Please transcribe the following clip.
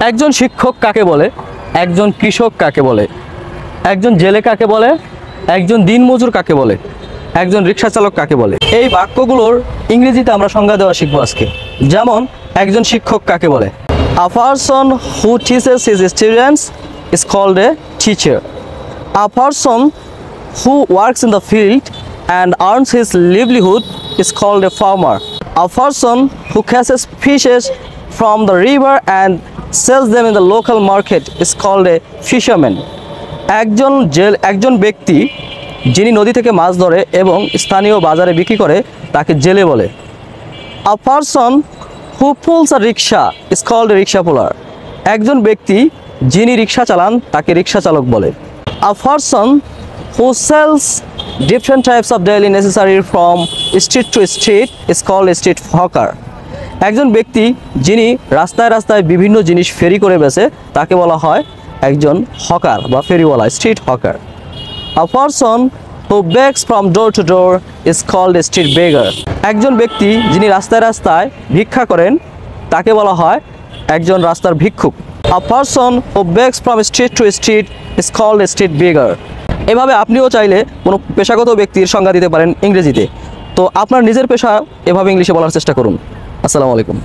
একজন শিক্ষক কাকে বলে, একজন কৃষক কাকে বলে, একজন জেলে কাকে বলে, একজন দিনমজুর কাকে বলে, একজন রিক্সা চালক কাকে বলে? এই বাক্যগুলোর ইংরেজিতে আমরা সংজ্ঞা দেওয়া শিখবো আজকে। যেমন একজন শিক্ষক কাকে বলে? A person who teaches his students is called a teacher. A person who works in the field and earns his livelihood is called a farmer. A person who catches fishes from the river and sells them in the local market is called a fisherman. একজন ব্যক্তি যিনি নদী থেকে মাছ ধরে এবং স্থানীয় বাজারে বিক্রি করে তাকে জেলে বলে। A person who pulls a rickshaw is called a rickshaw puller. একজন ব্যক্তি যিনি রিক্সা চালান তাকে রিক্সা চালক বলে। A person who sells different types of daily necessary from street to street is called a street hawker. একজন ব্যক্তি যিনি রাস্তায় রাস্তায় বিভিন্ন জিনিস ফেরি করে বেচে তাকে বলা হয় একজন হকার বা ফেরিওয়ালা, street hawker. A person who begs from door to door is called a street beggar. একজন ব্যক্তি যিনি রাস্তায় রাস্তায় ভিক্ষা করেন তাকে বলা হয় একজন রাস্তার ভিক্ষুক। A person who begs from street to street is called a street beggar. এভাবে আপনিও চাইলে কোনো পেশাগত ব্যক্তির সংজ্ঞা দিতে পারেন ইংরেজিতে। তো আপনার নিজের পেশা এভাবে ইংলিশে বলার চেষ্টা করুন। আসসালামু আলাইকুম।